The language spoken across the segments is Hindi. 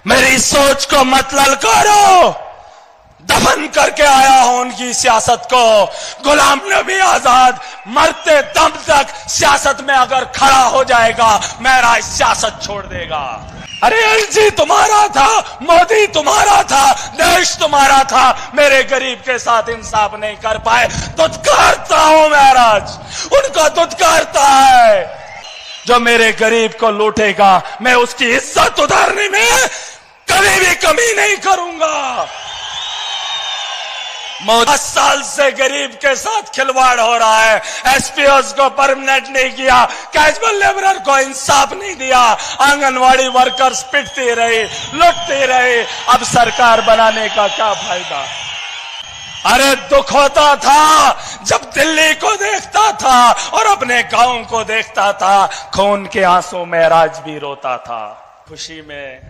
मेरी सोच को मत ललकारो, दफन करके आया हूं उनकी सियासत को। गुलाम नबी आजाद मरते दम तक सियासत में अगर खड़ा हो जाएगा, मेरा सियासत छोड़ देगा। अरे एलजी तुम्हारा था, मोदी तुम्हारा था, देश तुम्हारा था, मेरे गरीब के साथ इंसाफ नहीं कर पाए। दुत्कारता हूं महाराज, उनका दुत्कारता है। जो मेरे गरीब को लूटेगा, मैं उसकी इज्जत उतारने में कभी भी कमी नहीं करूंगा। 10 साल से गरीब के साथ खिलवाड़ हो रहा है। एसपीओस को परमानेंट नहीं किया, कैजुअल लेबरर को इंसाफ नहीं दिया, आंगनवाड़ी वर्कर्स पिटती रही, लुटती रही। अब सरकार बनाने का क्या फायदा? अरे दुख होता था जब दिल्ली को देखता था और अपने गांव को देखता था। खून के आंसू में राज भी रोता था। खुशी में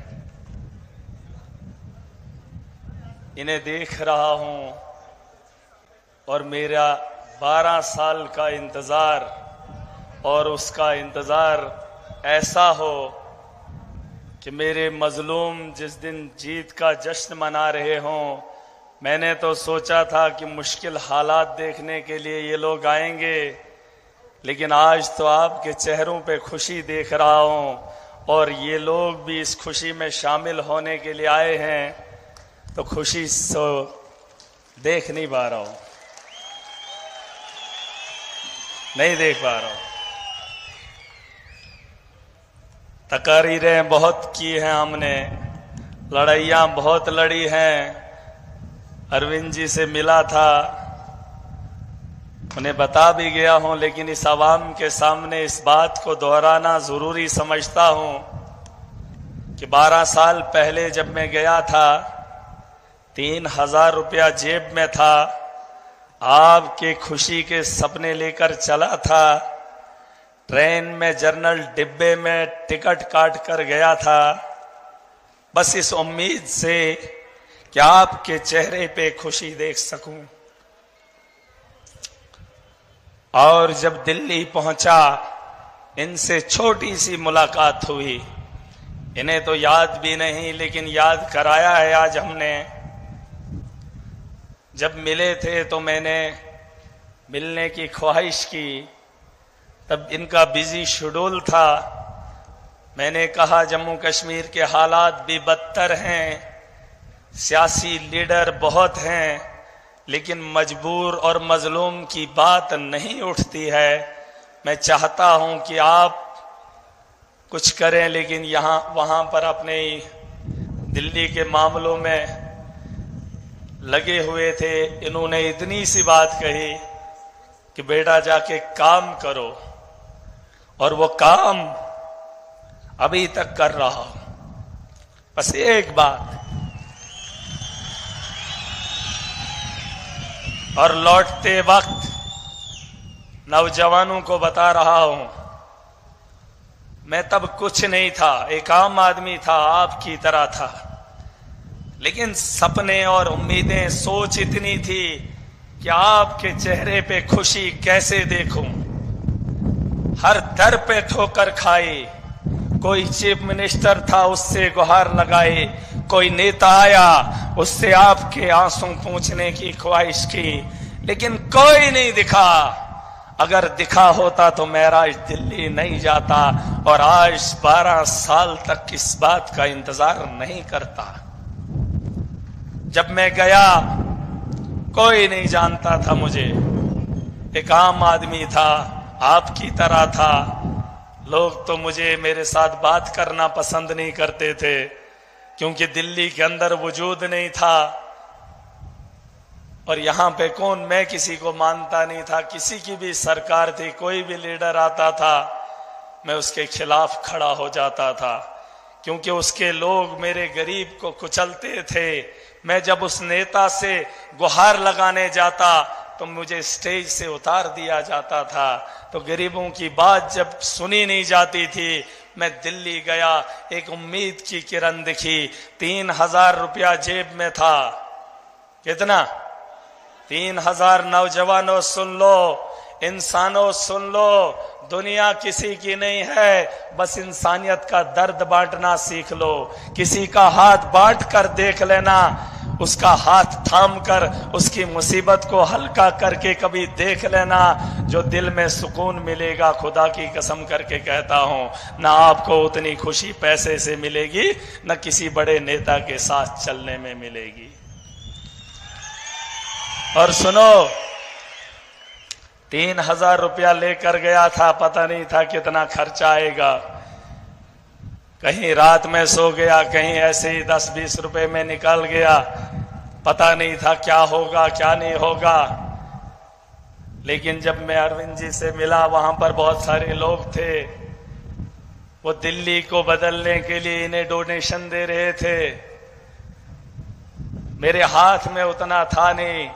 इन्हें देख रहा हूं और मेरा 12 साल का इंतजार, और उसका इंतजार ऐसा हो कि मेरे मजलूम जिस दिन जीत का जश्न मना रहे हों, मैंने तो सोचा था कि मुश्किल हालात देखने के लिए ये लोग आएंगे, लेकिन आज तो आपके चेहरों पे खुशी देख रहा हूं और ये लोग भी इस खुशी में शामिल होने के लिए आए हैं, तो खुशी तो देख नहीं पा रहा हूं, नहीं देख पा रहा हूं। तकारीरें बहुत की हैं हमने, लड़ाइयां बहुत लड़ी हैं। अरविंद जी से मिला था, उन्हें बता भी गया हूं, लेकिन इस आवाम के सामने इस बात को दोहराना जरूरी समझता हूं कि 12 साल पहले जब मैं गया था, 3000 रुपया जेब में था, आपके खुशी के सपने लेकर चला था, ट्रेन में जर्नल डिब्बे में टिकट काट कर गया था, बस इस उम्मीद से कि आपके चेहरे पे खुशी देख सकूं। और जब दिल्ली पहुंचा, इनसे छोटी सी मुलाकात हुई। इन्हें तो याद भी नहीं, लेकिन याद कराया है आज हमने। जब मिले थे तो मैंने मिलने की ख्वाहिश की, तब इनका बिजी शेड्यूल था। मैंने कहा जम्मू कश्मीर के हालात भी बदतर हैं, सियासी लीडर बहुत हैं, लेकिन मजबूर और मजलूम की बात नहीं उठती है। मैं चाहता हूं कि आप कुछ करें, लेकिन वहां पर अपने दिल्ली के मामलों में लगे हुए थे। इन्होंने इतनी सी बात कही कि बेटा जाके काम करो, और वो काम अभी तक कर रहा हूं। बस एक बात, और लौटते वक्त नौजवानों को बता रहा हूं, मैं तब कुछ नहीं था, एक आम आदमी था, आपकी तरह था, लेकिन सपने और उम्मीदें, सोच इतनी थी कि आपके चेहरे पे खुशी कैसे देखूं। हर दर पे ठोकर खाई, कोई चीफ मिनिस्टर था, उससे गुहार लगाई, कोई नेता आया, उससे आपके आंसू पूंछने की ख्वाहिश की, लेकिन कोई नहीं दिखा। अगर दिखा होता तो महराज दिल्ली नहीं जाता, और आज 12 साल तक इस बात का इंतजार नहीं करता। जब मैं गया कोई नहीं जानता था मुझे, एक आम आदमी था, आपकी तरह था। लोग तो मुझे, मेरे साथ बात करना पसंद नहीं करते थे, क्योंकि दिल्ली के अंदर वजूद नहीं था, और यहां पे कौन, मैं किसी को मानता नहीं था। किसी की भी सरकार थी, कोई भी लीडर आता था, मैं उसके खिलाफ खड़ा हो जाता था, क्योंकि उसके लोग मेरे गरीब को कुचलते थे। मैं जब उस नेता से गुहार लगाने जाता तो मुझे स्टेज से उतार दिया जाता था। तो गरीबों की बात जब सुनी नहीं जाती थी, मैं दिल्ली गया, एक उम्मीद की किरण दिखी। 3000 रुपया जेब में था। कितना? 3000। नौजवानों सुन लो, इंसानों सुन लो, दुनिया किसी की नहीं है, बस इंसानियत का दर्द बांटना सीख लो। किसी का हाथ बांट कर देख लेना, उसका हाथ थाम कर उसकी मुसीबत को हल्का करके कभी देख लेना, जो दिल में सुकून मिलेगा, खुदा की कसम करके कहता हूं, ना आपको उतनी खुशी पैसे से मिलेगी, न किसी बड़े नेता के साथ चलने में मिलेगी। और सुनो, 3,000 रुपया लेकर गया था, पता नहीं था कितना खर्चा आएगा। कहीं रात में सो गया, कहीं ऐसे ही 10-20 रुपए में निकल गया, पता नहीं था क्या होगा क्या नहीं होगा। लेकिन जब मैं अरविंद जी से मिला, वहां पर बहुत सारे लोग थे, वो दिल्ली को बदलने के लिए इन्हें डोनेशन दे रहे थे। मेरे हाथ में उतना था नहीं,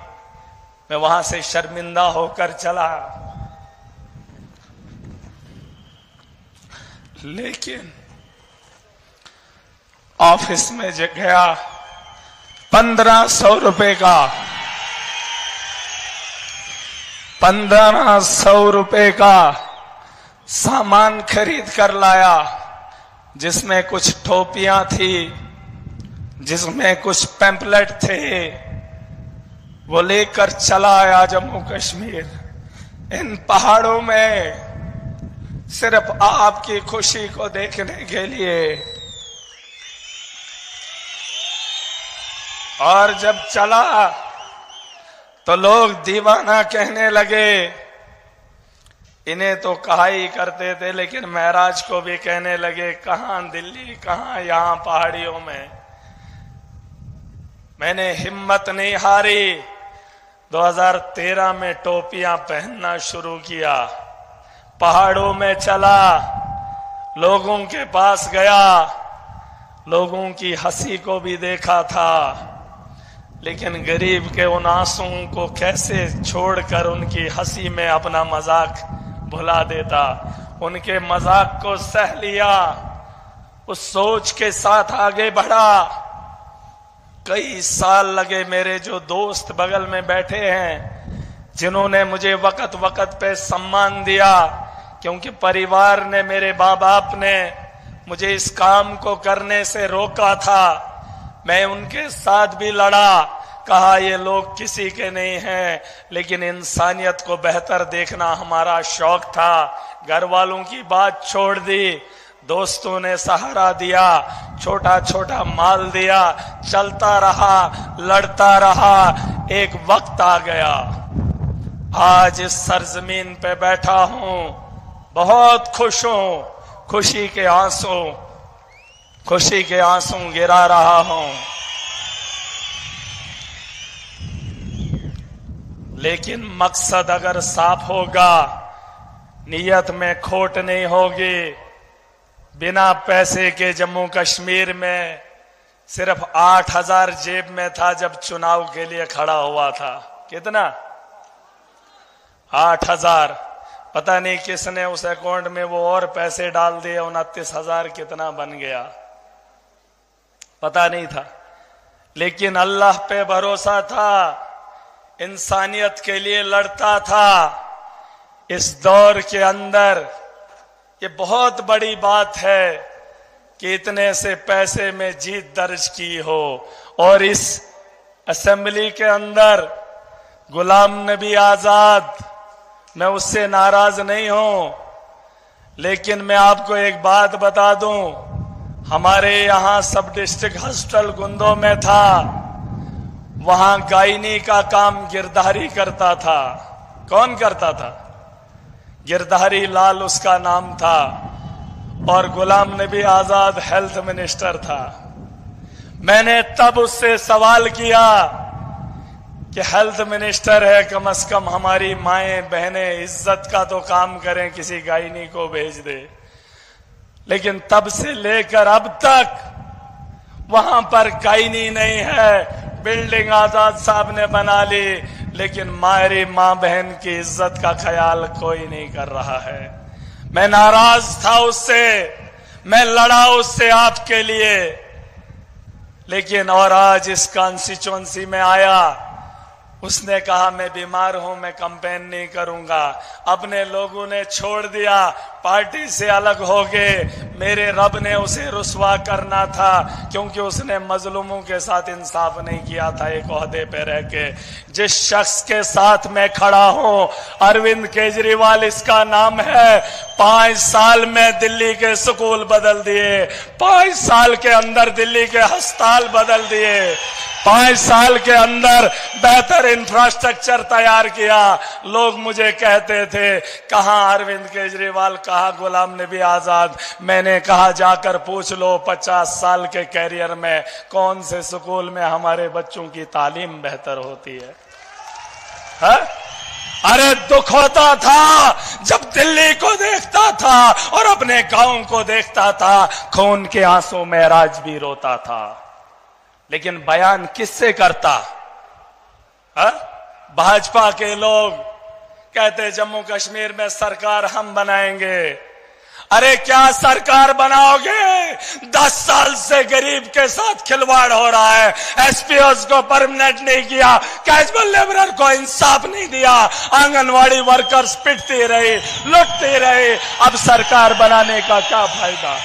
मैं वहां से शर्मिंदा होकर चला। लेकिन ऑफिस में गया, 1500 रुपए का 1500 रुपए का सामान खरीद कर लाया, जिसमें कुछ टोपियां थी, जिसमें कुछ पैम्पलेट थे, वो लेकर चला आया जम्मू कश्मीर। इन पहाड़ों में सिर्फ आपकी खुशी को देखने के लिए। और जब चला तो लोग दीवाना कहने लगे। इन्हें तो कहा ही करते थे, लेकिन महराज को भी कहने लगे, कहां दिल्ली, कहां यहां पहाड़ियों में। मैंने हिम्मत नहीं हारी, 2013 में टोपियां पहनना शुरू किया, पहाड़ों में चला, लोगों के पास गया, लोगों की हंसी को भी देखा था, लेकिन गरीब के उन आंसुओं को कैसे छोड़कर उनकी हंसी में अपना मजाक भुला देता। उनके मजाक को सह लिया, उस सोच के साथ आगे बढ़ा। कई साल लगे, मेरे जो दोस्त बगल में बैठे हैं, जिन्होंने मुझे वक्त वक्त पे सम्मान दिया, क्योंकि परिवार ने, मेरे माँ बाप ने मुझे इस काम को करने से रोका था। मैं उनके साथ भी लड़ा, कहा ये लोग किसी के नहीं हैं, लेकिन इंसानियत को बेहतर देखना हमारा शौक था। घर वालों की बात छोड़ दी, दोस्तों ने सहारा दिया, छोटा छोटा माल दिया, चलता रहा, लड़ता रहा। एक वक्त आ गया, आज इस सरजमीन पे बैठा हूं, बहुत खुश हूं, खुशी के आंसू गिरा रहा हूं। लेकिन मकसद अगर साफ होगा, नीयत में खोट नहीं होगी। बिना पैसे के जम्मू कश्मीर में सिर्फ 8,000 जेब में था जब चुनाव के लिए खड़ा हुआ था। कितना? 8,000। पता नहीं किसने उस अकाउंट में वो और पैसे डाल दिए, 29,000 कितना बन गया पता नहीं था। लेकिन अल्लाह पे भरोसा था, इंसानियत के लिए लड़ता था। इस दौर के अंदर ये बहुत बड़ी बात है कि इतने से पैसे में जीत दर्ज की हो, और इस असेंबली के अंदर गुलाम नबी आजाद, मैं उससे नाराज नहीं हूं, लेकिन मैं आपको एक बात बता दूं, हमारे यहां सब डिस्ट्रिक्ट हॉस्पिटल गुंदो में था, वहां गायनी का काम गिरधारी करता था। कौन करता था? गिरधारी लाल उसका नाम था, और गुलाम नबी आजाद हेल्थ मिनिस्टर था। मैंने तब उससे सवाल किया कि हेल्थ मिनिस्टर है, कम से कम हमारी माएं बहनें इज्जत का तो काम करें, किसी गायनी को भेज दे। लेकिन तब से लेकर अब तक वहां पर गायनी नहीं है। बिल्डिंग आजाद साहब ने बना ली, लेकिन हमारी मां बहन की इज्जत का ख्याल कोई नहीं कर रहा है। मैं नाराज था उससे, मैं लड़ा उससे आपके लिए, लेकिन और आज इस कॉन्स्टिट्यूएंसी में आया, उसने कहा मैं बीमार हूं, मैं कैंपेन नहीं करूंगा। अपने लोगों ने छोड़ दिया, पार्टी से अलग हो गए। मेरे रब ने उसे रुसवा करना था, क्योंकि उसने मजलूमों के साथ इंसाफ नहीं किया था एक ओहदे पे रह के। जिस शख्स के साथ मैं खड़ा हूं, अरविंद केजरीवाल इसका नाम है। 5 साल में दिल्ली के स्कूल बदल दिए, 5 साल के अंदर दिल्ली के अस्पताल बदल दिए, 5 साल के अंदर बेहतर इंफ्रास्ट्रक्चर तैयार किया। लोग मुझे कहते थे कहां अरविंद केजरीवाल, कहां गुलाम नबी आजाद। मैंने कहा जाकर पूछ लो 50 साल के कैरियर में कौन से स्कूल में हमारे बच्चों की तालीम बेहतर होती है? अरे दुख होता था जब दिल्ली को देखता था और अपने गांव को देखता था, खून के आंसू में राज भी रोता था। लेकिन बयान किससे करता? भाजपा के लोग कहते जम्मू कश्मीर में सरकार हम बनाएंगे। अरे क्या सरकार बनाओगे? 10 साल से गरीब के साथ खिलवाड़ हो रहा है। एसपीओस को परमानेंट नहीं किया, कैजुअल लेबरर को इंसाफ नहीं दिया, आंगनवाड़ी वर्कर्स पिटती रही, लुटती रही। अब सरकार बनाने का क्या फायदा?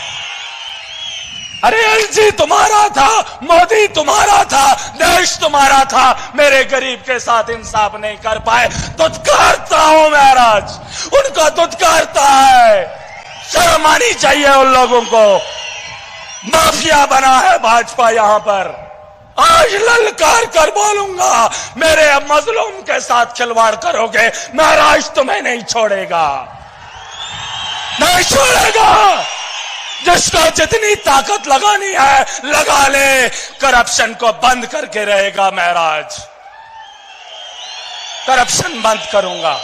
अरे एलजी तुम्हारा था, मोदी तुम्हारा था, देश तुम्हारा था, मेरे गरीब के साथ इंसाफ नहीं कर पाए। दुत्कारता हूं महाराज, उनका दुत्कारता है। शर्म आनी चाहिए उन लोगों को। माफिया बना है भाजपा यहां पर। आज ललकार कर बोलूंगा, मेरे मजलूम के साथ खिलवाड़ करोगे, महाराज तुम्हें नहीं छोड़ेगा, नहीं छोड़ेगा। जिसको जितनी ताकत लगानी है लगा ले, करप्शन को बंद करके रहेगा महाराज। करप्शन बंद करूंगा।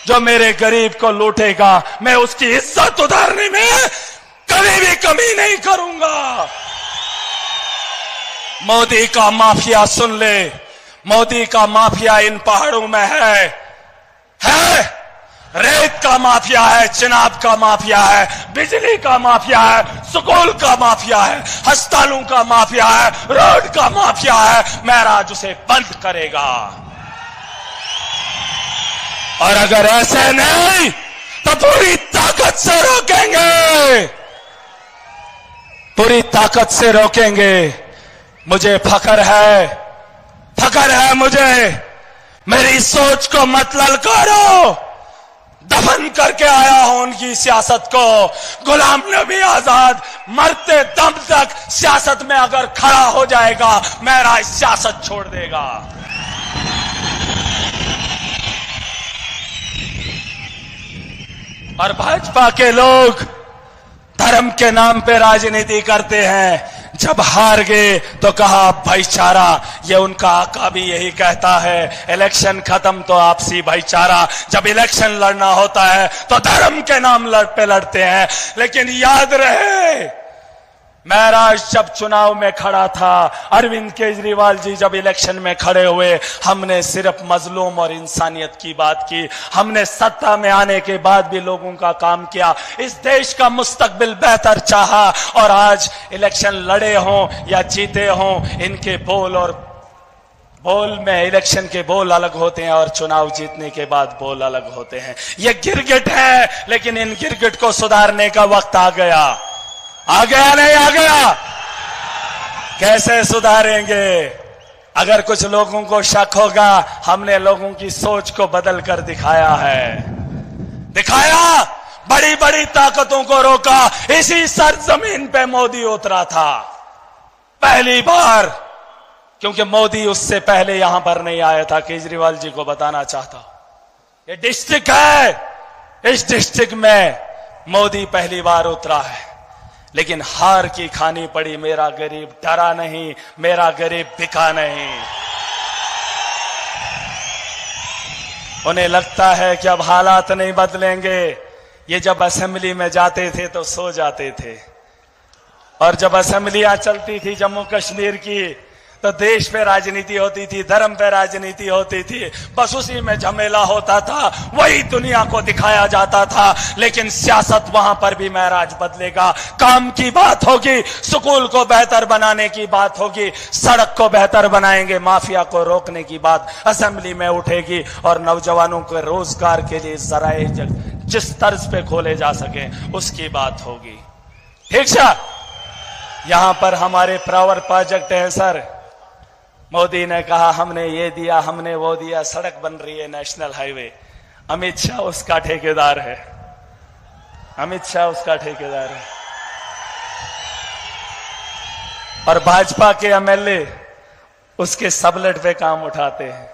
जो मेरे गरीब को लूटेगा, मैं उसकी इज्जत उतारने में कभी भी कमी नहीं करूंगा। मोदी का माफिया सुन ले, मोदी का माफिया इन पहाड़ों में है। रेत का माफिया है, चिनाब का माफिया है, बिजली का माफिया है, स्कूल का माफिया है, अस्पतालों का माफिया है, रोड का माफिया है। महाराज उसे बंद करेगा। और अगर ऐसे नहीं तो पूरी ताकत से रोकेंगे, पूरी ताकत से रोकेंगे। मुझे फख्र है मुझे। मेरी सोच को मत ललकारो। दफन करके आया हूं उनकी सियासत को। गुलाम नबी आजाद मरते दम तक सियासत में अगर खड़ा हो जाएगा, मेरा सियासत छोड़ देगा। और भाजपा के लोग धर्म के नाम पे राजनीति करते हैं। जब हार गए तो कहा भाईचारा, ये उनका आका भी यही कहता है, इलेक्शन खत्म तो आपसी भाईचारा। जब इलेक्शन लड़ना होता है तो धर्म के नाम पे लड़ते हैं। लेकिन याद रहे, महाराज जब चुनाव में खड़ा था, अरविंद केजरीवाल जी जब इलेक्शन में खड़े हुए, हमने सिर्फ मजलूम और इंसानियत की बात की। हमने सत्ता में आने के बाद भी लोगों का काम किया, इस देश का मुस्तकबिल बेहतर चाहा। और आज इलेक्शन लड़े हों या जीते हों, इनके बोल में इलेक्शन के बोल अलग होते हैं और चुनाव जीतने के बाद बोल अलग होते हैं। ये गिरगिट है, लेकिन इन गिरगिट को सुधारने का वक्त आ गया। आ गया नहीं आ गया? कैसे सुधारेंगे? अगर कुछ लोगों को शक होगा, हमने लोगों की सोच को बदल कर दिखाया है। बड़ी बड़ी ताकतों को रोका। इसी सरजमीन पे मोदी उतरा था पहली बार, क्योंकि मोदी उससे पहले यहां पर नहीं आया था। केजरीवाल जी को बताना चाहता हूं, ये डिस्ट्रिक्ट है, इस डिस्ट्रिक्ट में मोदी पहली बार उतरा है। लेकिन हार की खानी पड़ी। मेरा गरीब डरा नहीं, मेरा गरीब बिका नहीं। उन्हें लगता है कि अब हालात नहीं बदलेंगे। ये जब असेंबली में जाते थे तो सो जाते थे, और जब असेंबलियां चलती थी जम्मू कश्मीर की तो देश पे राजनीति होती थी, धर्म पे राजनीति होती थी, बस उसी में झमेला होता था, वही दुनिया को दिखाया जाता था। लेकिन सियासत वहां पर भी महराज बदलेगा। काम की बात होगी, स्कूल को बेहतर बनाने की बात होगी, सड़क को बेहतर बनाएंगे, माफिया को रोकने की बात असेंबली में उठेगी, और नौजवानों के रोजगार के लिए जराए जिस तर्ज पे खोले जा सके उसकी बात होगी। ठीक है। यहां पर हमारे पावर प्रोजेक्ट है सर। मोदी ने कहा हमने ये दिया, हमने वो दिया, सड़क बन रही है, नेशनल हाईवे। अमित शाह उसका ठेकेदार है, अमित शाह उसका ठेकेदार है। और भाजपा के एमएलए उसके सबलेट पे काम उठाते हैं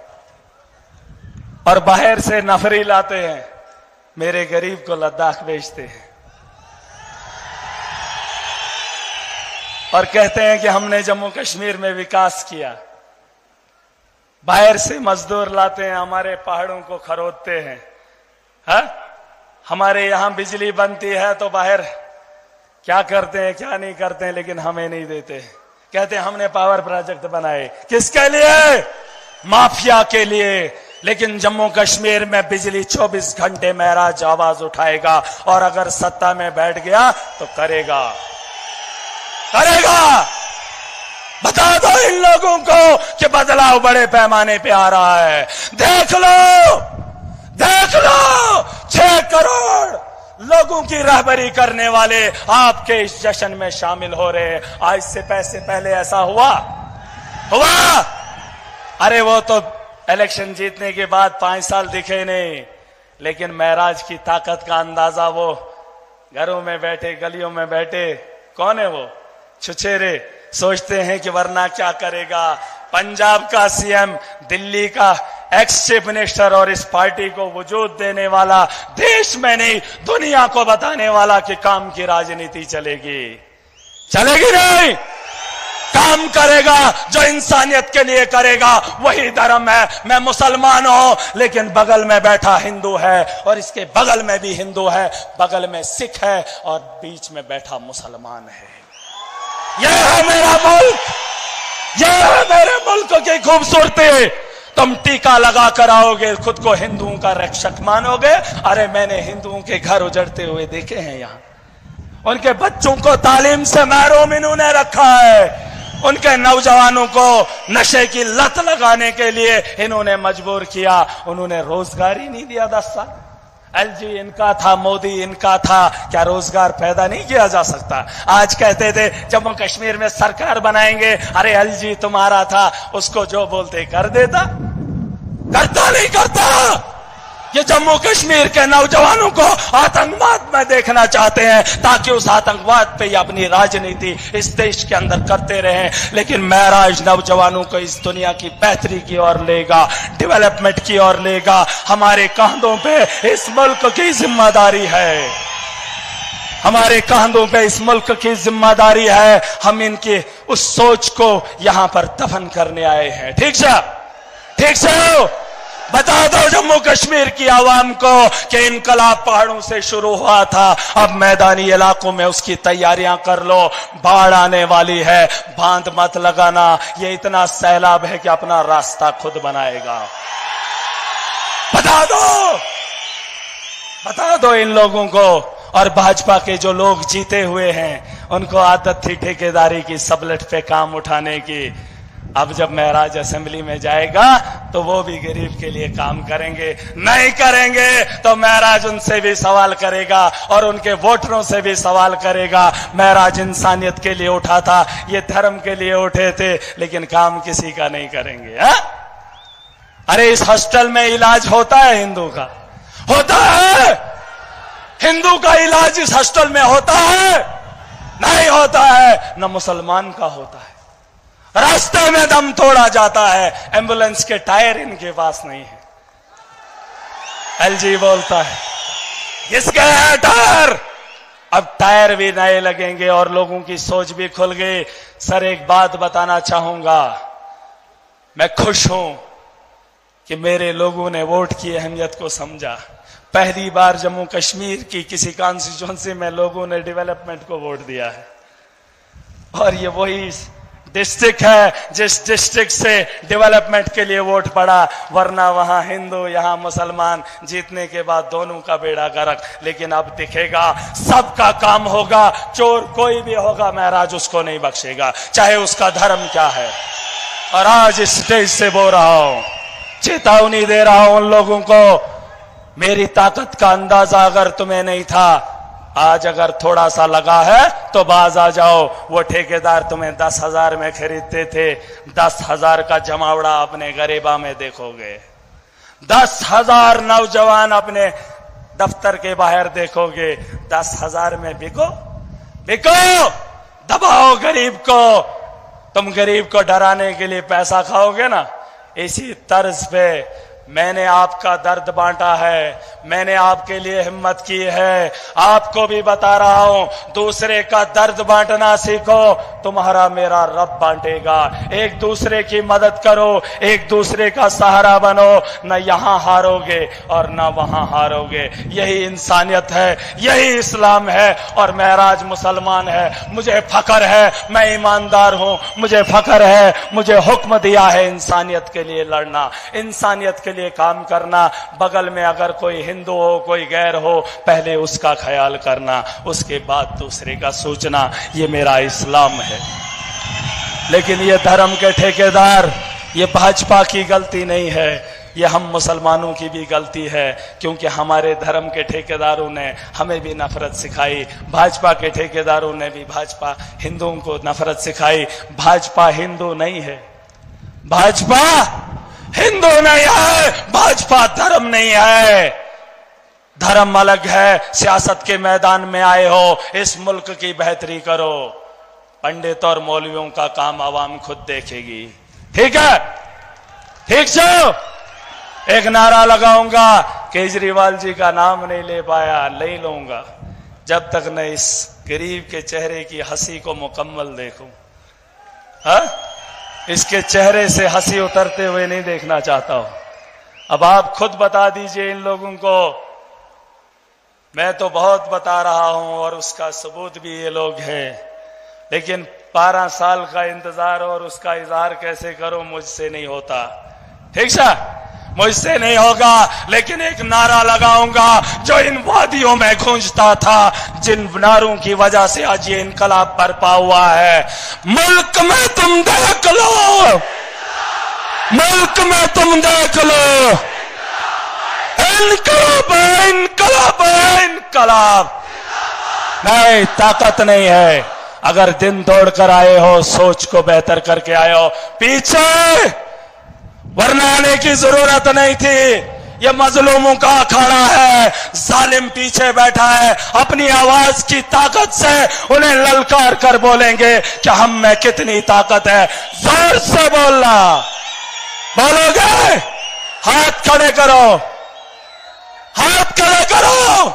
और बाहर से नफरी लाते हैं, मेरे गरीब को लद्दाख बेचते हैं और कहते हैं कि हमने जम्मू कश्मीर में विकास किया। बाहर से मजदूर लाते हैं, हमारे पहाड़ों को खरोदते हैं। हा? हमारे यहां बिजली बनती है तो बाहर क्या करते हैं क्या नहीं करते हैं, लेकिन हमें नहीं देते। कहते हैं हमने पावर प्रोजेक्ट बनाए, किसके लिए? माफिया के लिए। लेकिन जम्मू कश्मीर में बिजली 24 घंटे महराज आवाज उठाएगा, और अगर सत्ता में बैठ गया तो करेगा, करेगा। बता दो इन लोगों को कि बदलाव बड़े पैमाने पे आ रहा है। देख लो, देख लो, 6 करोड़ लोगों की रहबरी करने वाले आपके इस जश्न में शामिल हो रहे हैं। आज से पैसे पहले ऐसा हुआ? अरे वो तो इलेक्शन जीतने के बाद 5 साल दिखे नहीं, लेकिन महराज की ताकत का अंदाजा वो घरों में बैठे, गलियों में बैठे, कौन है वो? छुछेरे सोचते हैं कि वरना क्या करेगा। पंजाब का सीएम, दिल्ली का एक्स चीफ मिनिस्टर और इस पार्टी को वजूद देने वाला, देश में नहीं दुनिया को बताने वाला कि काम की राजनीति चलेगी, चलेगी नहीं। काम करेगा जो इंसानियत के लिए करेगा, वही धर्म है। मैं मुसलमान हूं, लेकिन बगल में बैठा हिंदू है, और इसके बगल में भी हिंदू है, बगल में सिख है, और बीच में बैठा मुसलमान है। यह है मेरा मुल्क, यह है मेरे मुल्क की खूबसूरती। तुम टीका लगा कर आओगे, खुद को हिंदुओं का रक्षक मानोगे। अरे मैंने हिंदुओं के घर उजड़ते हुए देखे हैं, यहां उनके बच्चों को तालीम से महरूम इन्होंने रखा है, उनके नौजवानों को नशे की लत लगाने के लिए इन्होंने मजबूर किया। उन्होंने रोजगार ही नहीं दिया 10 साल। एलजी इनका था, मोदी इनका था, क्या रोजगार पैदा नहीं किया जा सकता? आज कहते थे जम्मू कश्मीर में सरकार बनाएंगे, अरे एलजी तुम्हारा था, उसको जो बोलते कर देता, करता नहीं करता। ये जम्मू कश्मीर के नौजवानों को आतंकवाद में देखना चाहते हैं, ताकि उस आतंकवाद पे ही अपनी राजनीति इस देश के अंदर करते रहें। लेकिन महराज नौजवानों को इस दुनिया की बेहतरी की ओर लेगा, डेवलपमेंट की ओर लेगा। हमारे कंधों पे इस मुल्क की जिम्मेदारी है, हमारे कंधों पे इस मुल्क की जिम्मेदारी है। हम इनकी उस सोच को यहां पर दफन करने आए हैं। ठीक से, ठीक से बता दो जम्मू कश्मीर की आवाम को कि इनकलाब पहाड़ों से शुरू हुआ था, अब मैदानी इलाकों में उसकी तैयारियां कर लो। बाढ़ आने वाली है, बांध मत लगाना, ये इतना सैलाब है कि अपना रास्ता खुद बनाएगा। बता दो इन लोगों को। और भाजपा के जो लोग जीते हुए हैं, उनको आदत थी ठेकेदारी की, सबलेट पे काम उठाने की। अब जब महराज असेंबली में जाएगा तो वो भी गरीब के लिए काम करेंगे। नहीं करेंगे तो महराज उनसे भी सवाल करेगा और उनके वोटरों से भी सवाल करेगा। महराज इंसानियत के लिए उठा था, ये धर्म के लिए उठे थे, लेकिन काम किसी का नहीं करेंगे। हा? अरे इस हॉस्टल में इलाज होता है हिंदू का? होता है? हिंदू का इलाज इस हॉस्टल में होता है? नहीं होता है। न मुसलमान का होता है। रास्ते में दम तोड़ा जाता है, एम्बुलेंस के टायर इनके पास नहीं है। एलजी बोलता है किसके है टायर? अब टायर भी नए लगेंगे और लोगों की सोच भी खुल गई। सर एक बात बताना चाहूंगा, मैं खुश हूं कि मेरे लोगों ने वोट की अहमियत को समझा। पहली बार जम्मू कश्मीर की किसी कॉन्स्टिट्यूएंसी में लोगों ने डेवलपमेंट को वोट दिया है, और ये वही डिस्ट्रिक्ट है, जिस डिस्ट्रिक्ट से डेवलपमेंट के लिए वोट पड़ा, वरना वहां हिंदू यहां मुसलमान, जीतने के बाद दोनों का बेड़ा गर्क। लेकिन अब दिखेगा, सबका काम होगा, चोर कोई भी होगा महाराज उसको नहीं बख्शेगा, चाहे उसका धर्म क्या है। और आज इस स्टेज से बोल रहा हूं, चेतावनी दे रहा हूं उन लोगों को, मेरी ताकत का अंदाजा अगर तुम्हें नहीं था, आज अगर थोड़ा सा लगा है तो बाज आ जाओ। वो ठेकेदार तुम्हें 10,000 में खरीदते थे, 10,000 का जमावड़ा अपने गरीबा में देखोगे, 10,000 नौजवान अपने दफ्तर के बाहर देखोगे, 10,000 में बिको बिको, दबाओ गरीब को। तुम गरीब को डराने के लिए पैसा खाओगे ना, इसी तर्ज पे मैंने आपका दर्द बांटा है, मैंने आपके लिए हिम्मत की है। आपको भी बता रहा हूं, दूसरे का दर्द बांटना सीखो, तुम्हारा मेरा रब बांटेगा। एक दूसरे की मदद करो, एक दूसरे का सहारा बनो, न यहां हारोगे और न वहां हारोगे। यही इंसानियत है, यही इस्लाम है। और महराज मुसलमान है, मुझे फख्र है, मैं ईमानदार हूं, मुझे फख्र है, मुझे हुक्म दिया है इंसानियत के लिए लड़ना, इंसानियत के लिए काम करना। बगल में अगर कोई हिंदू हो, कोई गैर हो, पहले उसका ख्याल करना, उसके बाद दूसरे का सोचना। ये मेरा इस्लाम है। लेकिन ये धर्म के ठेकेदार, ये भाजपा की गलती नहीं है, ये हम मुसलमानों की भी गलती है, क्योंकि हमारे धर्म के ठेकेदारों ने हमें भी नफरत सिखाई, भाजपा के ठेकेदारों ने भी भाजपा हिंदुओं को नफरत सिखाई। भाजपा हिंदू नहीं है, भाजपा हिंदू नहीं है, भाजपा धर्म नहीं है। धर्म अलग है। सियासत के मैदान में आए हो, इस मुल्क की बेहतरी करो, पंडित और मौलवियों का काम आवाम खुद देखेगी। ठीक है, ठीक छो। एक नारा लगाऊंगा, केजरीवाल जी का नाम नहीं ले पाया, नहीं लूंगा जब तक न इस गरीब के चेहरे की हंसी को मुकम्मल देखूं। हाँ, इसके चेहरे से हंसी उतरते हुए नहीं देखना चाहता हूं। अब आप खुद बता दीजिए इन लोगों को। मैं तो बहुत बता रहा हूं और उसका सबूत भी ये लोग हैं, लेकिन 12 साल का इंतजार और उसका इजहार कैसे करो, मुझसे नहीं होता। ठीक है, मुझसे नहीं होगा। लेकिन एक नारा लगाऊंगा जो इन वादियों में गूंजता था, जिन नारों की वजह से आज ये इनकलाब बरपा हुआ है। मुल्क में तुम देख लो, मुल्क में तुम देख लो, इनकलाब है, इनकलाब है, इनकलाब। नहीं, ताकत नहीं है। अगर दिन तोड़कर आए हो, सोच को बेहतर करके आए हो, पीछे वरना आने की जरूरत नहीं थी। ये मजलूमों का अखाड़ा है, जालिम पीछे बैठा है, अपनी आवाज की ताकत से उन्हें ललकार कर बोलेंगे कि हम में कितनी ताकत है। जोर से बोलना, बोलोगे? हाथ खड़े करो, हाथ खड़े करो।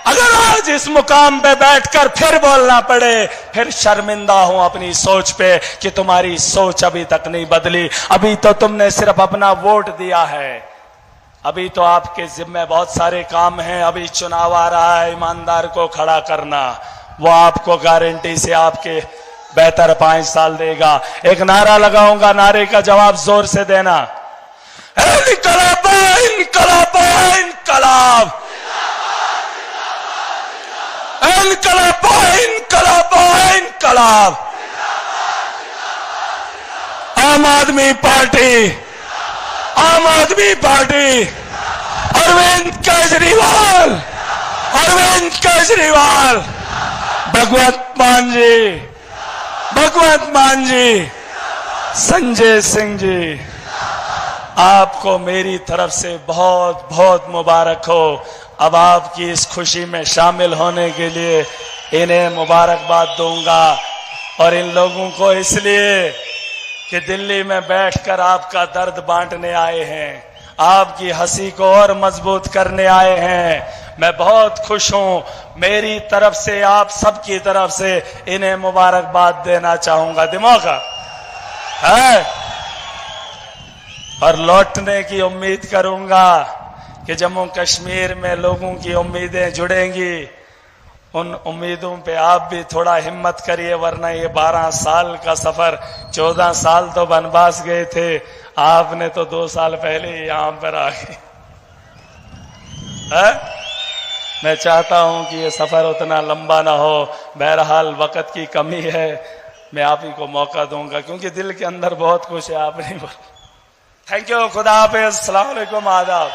अगर आज इस मुकाम पे बैठकर फिर बोलना पड़े, फिर शर्मिंदा हूं अपनी सोच पे कि तुम्हारी सोच अभी तक नहीं बदली। अभी तो तुमने सिर्फ अपना वोट दिया है, अभी तो आपके जिम्मे बहुत सारे काम हैं। अभी चुनाव आ रहा है, ईमानदार को खड़ा करना, वो आपको गारंटी से आपके बेहतर 5 साल देगा। एक नारा लगाऊंगा, नारे का जवाब जोर से देना। इनकलाब, इनकलाब, इनकलाब, इनकलाब, इनकलाब, इनकलाब। आम आदमी पार्टी, आम आदमी पार्टी, अरविंद केजरीवाल, अरविंद केजरीवाल, भगवंत मान जी, भगवंत मान जी, संजय सिंह जी, आपको मेरी तरफ से बहुत बहुत मुबारक हो। अब आपकी इस खुशी में शामिल होने के लिए इन्हें मुबारकबाद दूंगा। और इन लोगों को इसलिए कि दिल्ली में बैठकर आपका दर्द बांटने आए हैं, आपकी हंसी को और मजबूत करने आए हैं। मैं बहुत खुश हूं। मेरी तरफ से, आप सबकी तरफ से इन्हें मुबारकबाद देना चाहूंगा। दिमाग है और लौटने की उम्मीद करूंगा कि जम्मू कश्मीर में लोगों की उम्मीदें जुड़ेंगी उन उम्मीदों पे आप भी थोड़ा हिम्मत करिए, वरना ये 12 साल का सफर, 14 साल तो वनवास गए थे, आपने तो 2 साल पहले ही यहां पर आ गए। मैं चाहता हूं कि ये सफर उतना लंबा ना हो, बहरहाल वक्त की कमी है, मैं आप ही को मौका दूंगा क्योंकि दिल के अंदर बहुत कुछ है, आप नहीं बोल। थैंक यू, खुदा हाफिज़, अस्सलाम वालेकुम, आदाब।